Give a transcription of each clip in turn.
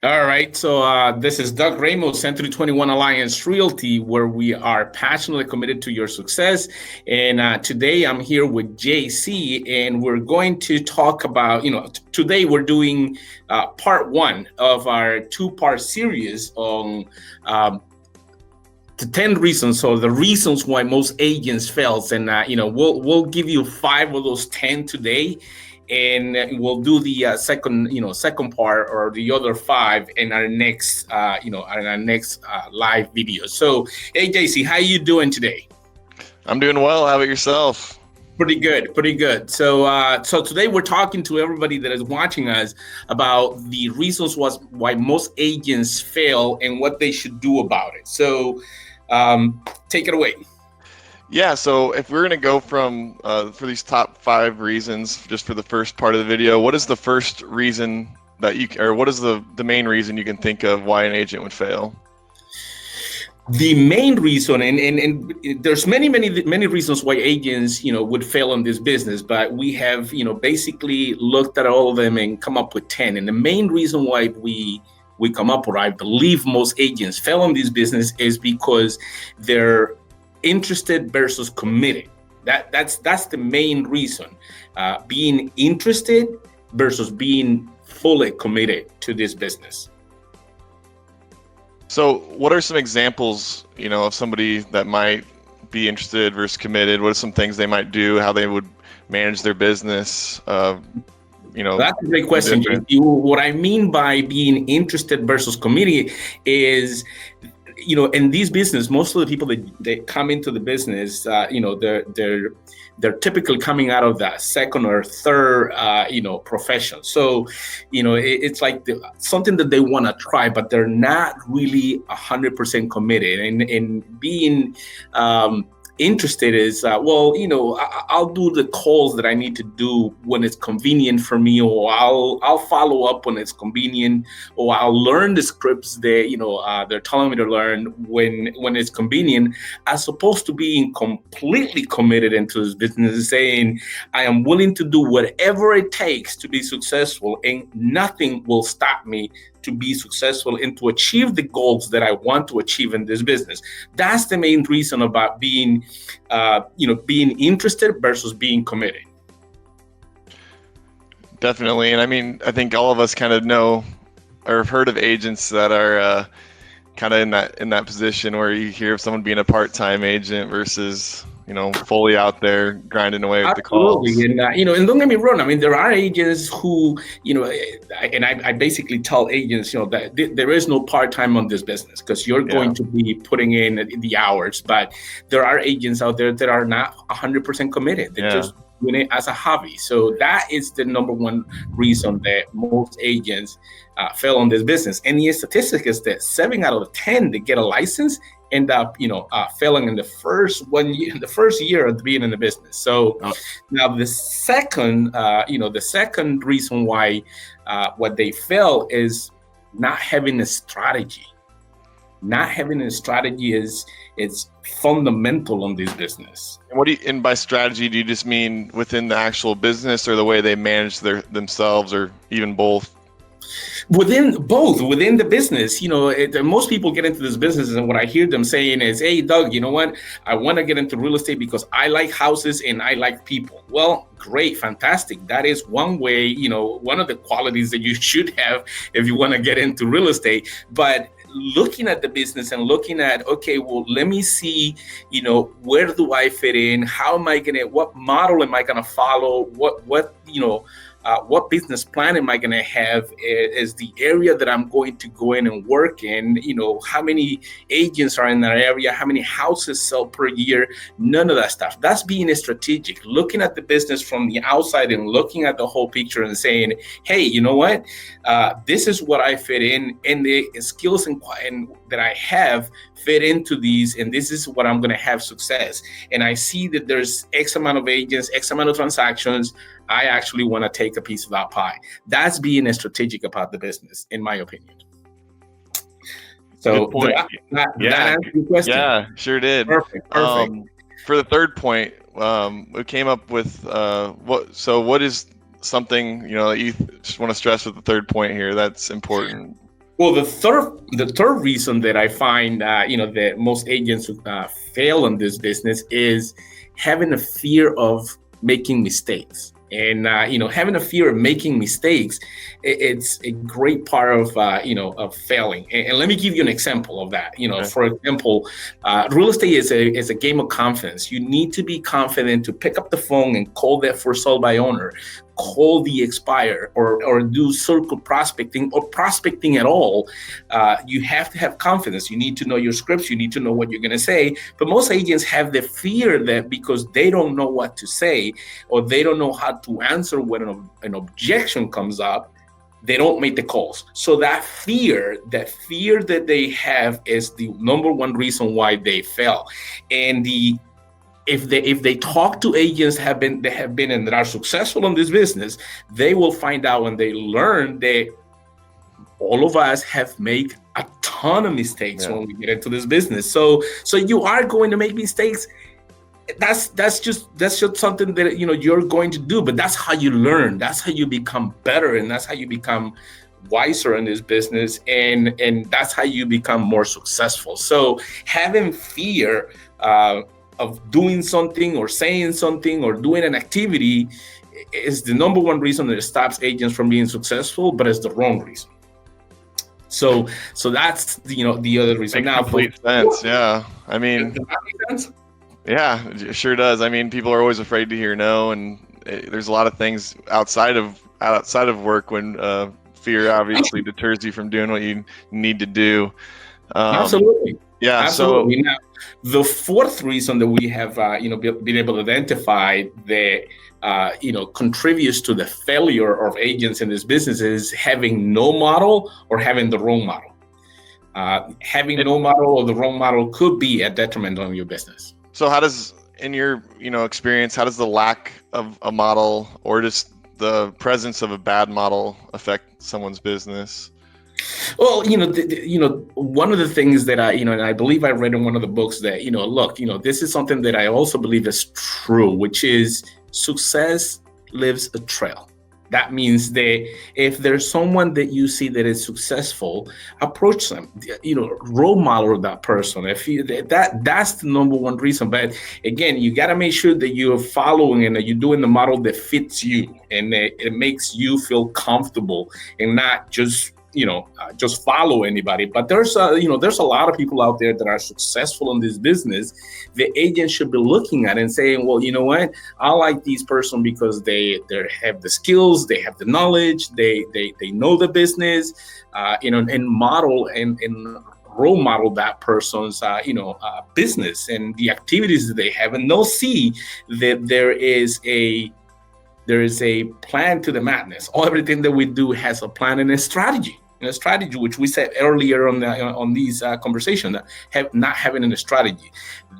All right, so this is Doug Ramos, Century 21 Alliance Realty, where we are passionately committed to your success. And today I'm here with JC, and we're going to talk about, today we're doing part one of our two-part series on the 10 reasons, or the reasons why most agents fail. And, we'll give you five of those 10 today, and we'll do the second part, or the other five, in our next live video. So hey, JC, how you doing today? I'm doing well. How about yourself? Pretty good. So today we're talking to everybody that is watching us about the reasons why most agents fail and what they should do about it. So take it away. Yeah, so if we're going to go from for these top 5 reasons, just for the first part of the video, what is the first reason or what is the main reason you can think of why an agent would fail? The main reason, and there's many reasons why agents, would fail in this business, but we have, basically looked at all of them and come up with 10. And the main reason why we come up with, I believe most agents fail in this business, is because they're interested versus committed. That's the main reason. Being interested versus being fully committed to this business. So what are some examples, of somebody that might be interested versus committed? What are some things they might do, how they would manage their business? That's a great question. What I mean by being interested versus committed is, in this business, most of the people that come into the business, they're typically coming out of that second or third, profession. So, it's like something that they want to try, but they're not really 100% committed. And being interested is, I'll do the calls that I need to do when it's convenient for me, or I'll follow up when it's convenient, or I'll learn the scripts that they're telling me to learn when it's convenient, as opposed to being completely committed into this business and saying, I am willing to do whatever it takes to be successful, and nothing will stop me to be successful and to achieve the goals that I want to achieve in this business. That's the main reason about being interested versus being committed. Definitely. And I mean, I think all of us kind of know or have heard of agents that are kind of in that position where you hear of someone being a part-time agent versus fully out there grinding away with the calls. Absolutely. And don't get me wrong. I mean, there are agents who, and I basically tell agents, that there is no part-time on this business, because you're going to be putting in the hours. But there are agents out there that are not 100% committed. They're just doing it as a hobby. So that is the number one reason that most agents fail on this business. And the statistic is that 7 out of 10 that get a license end up, failing in the first year of being in the business. So now the second reason why what they fail is not having a strategy. Not having a strategy is fundamental on this business. And by strategy, do you just mean within the actual business, or the way they manage themselves, or even both? Within the business, most people get into this business, and what I hear them saying is, hey, Doug, you know what? I want to get into real estate because I like houses and I like people. Well, great, fantastic. That is one way, one of the qualities that you should have if you want to get into real estate. But looking at the business and looking at, okay, well, let me see, where do I fit in? What model am I going to follow? What business plan am I going to have? Is the area that I'm going to go in and work in? How many agents are in that area? How many houses sell per year? None of that stuff. That's being strategic, looking at the business from the outside and looking at the whole picture and saying, hey, you know what? This is what I fit in, and the skills and that I have fit into these, and this is what I'm going to have success. And I see that there's X amount of agents, X amount of transactions. I actually want to take a piece of that pie. That's being strategic about the business, in my opinion. So that answered your question. Yeah, sure did. Perfect. For the third point, we came up with what is something that you just want to stress with the third point here that's important? Well, the third reason that I find that most agents fail in this business is having a fear of making mistakes. And having a fear of making mistakes, it's a great part of of failing. And let me give you an example of that. Okay. For example, real estate is a game of confidence. You need to be confident to pick up the phone and call that for sale by owner, call the expire, or do circle prospecting or prospecting at all. You have to have confidence. You need to know your scripts. You need to know what you're going to say. But most agents have the fear that because they don't know what to say or they don't know how to answer when an objection comes up, they don't make the calls. So that fear that they have is the number one reason why they fail. And if they talk to agents that have been and that are successful in this business, they will find out when they learn that all of us have made a ton of mistakes when we get into this business. So you are going to make mistakes. That's just something that you're going to do, but that's how you learn. That's how you become better, and that's how you become wiser in this business, and that's how you become more successful. So having fear of doing something or saying something or doing an activity is the number one reason that it stops agents from being successful, but it's the wrong reason. So that's the other reason. Makes complete sense. Yeah, I mean, does that make sense? Yeah, it sure does. I mean, people are always afraid to hear no, and there's a lot of things outside of work when fear obviously deters you from doing what you need to do. Absolutely. Yeah. Absolutely. So now, the fourth reason that we have been able to identify that contributes to the failure of agents in this business is having no model or having the wrong model. Having no model or the wrong model could be a detriment on your business. So how does, in your experience, how does the lack of a model or just the presence of a bad model affect someone's business? Well, one of the things that and I believe I read in one of the books that, this is something that I also believe is true, which is success leaves a trail. That means that if there's someone that you see that is successful, approach them, role model that person. That's the number one reason. But again, you got to make sure that you're following and that you're doing the model that fits you and it makes you feel comfortable and not just follow anybody. But there's a lot of people out there that are successful in this business. The agent should be looking at it and saying, well, you know what? I like this person because they have the skills, they have the knowledge, they know the business, and model and role model that person's business and the activities that they have, and they'll see that there is a plan to the madness. Everything that we do has a plan and a strategy. A strategy, which we said earlier on these conversations, not having a strategy.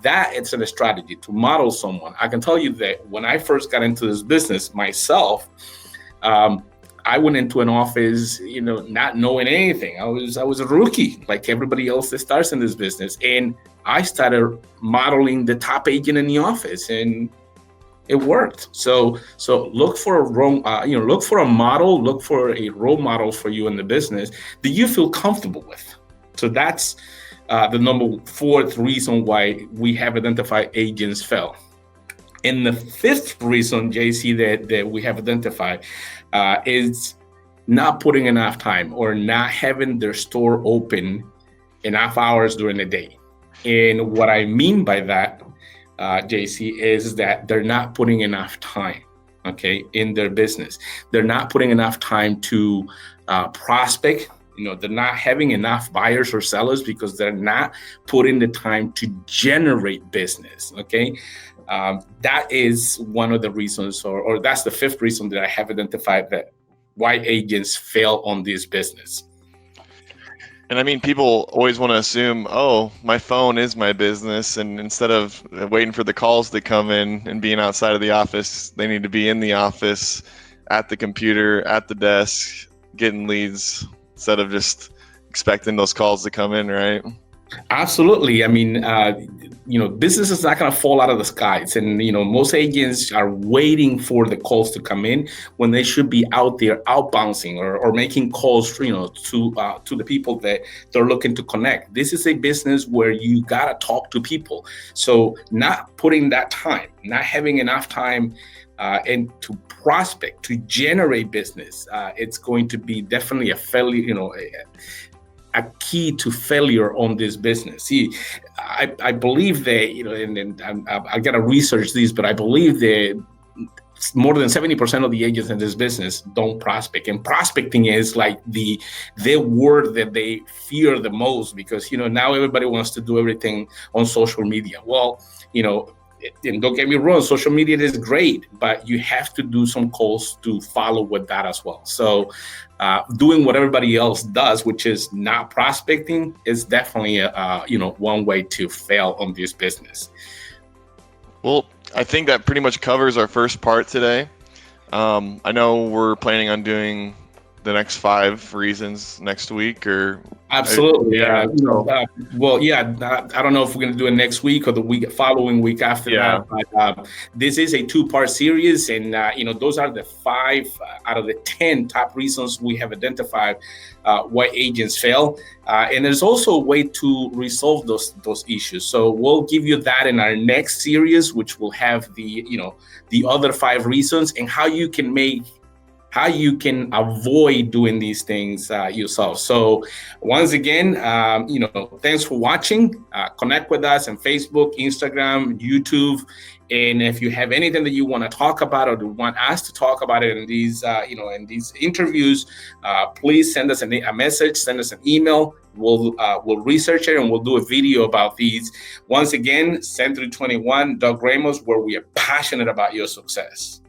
That it's a strategy to model someone. I can tell you that when I first got into this business myself, I went into an office, not knowing anything. I was a rookie, like everybody else that starts in this business, and I started modeling the top agent in the office, and it worked. So look for look for a model, look for a role model for you in the business that you feel comfortable with. So that's the fourth reason why we have identified agents fail. And the fifth reason, JC, that we have identified is not putting enough time or not having their store open enough hours during the day. And what I mean by that, JC, is that they're not putting enough time, in their business. They're not putting enough time to prospect. They're not having enough buyers or sellers because they're not putting the time to generate business. That is one of the reasons, or that's the fifth reason that I have identified that why agents fail on this business. And I mean, people always want to assume, oh, my phone is my business. And instead of waiting for the calls to come in and being outside of the office, they need to be in the office, at the computer, at the desk, getting leads instead of just expecting those calls to come in, right? Absolutely. I mean, business is not going to fall out of the skies. And, most agents are waiting for the calls to come in when they should be out there outbouncing or making calls, to the people that they're looking to connect. This is a business where you got to talk to people. So not putting that time, not having enough time and to prospect, to generate business, it's going to be definitely a failure, a key to failure on this business. See, I believe that, and I got to research these, but I believe that more than 70% of the agents in this business don't prospect. And prospecting is like the word that they fear the most, because, now everybody wants to do everything on social media. Well, and don't get me wrong, social media is great, but you have to do some calls to follow with that as well. So doing what everybody else does, which is not prospecting, is definitely one way to fail on this business. Well, I think that pretty much covers our first part today. I know we're planning on doing the next 5 reasons next week, or absolutely. I don't know if we're going to do it next week or the following week after that. But this is a 2-part series, and those are the 5 out of the 10 top reasons we have identified why agents fail. And there's also a way to resolve those issues. So we'll give you that in our next series, which will have the other 5 reasons and how you can avoid doing these things yourself. So once again, thanks for watching. Connect with us on Facebook, Instagram, YouTube. And if you have anything that you want to talk about or want us to talk about it in these, in these interviews, please send us a message, send us an email. We'll research it and we'll do a video about these. Once again, Century 21, Doug Ramos, where we are passionate about your success.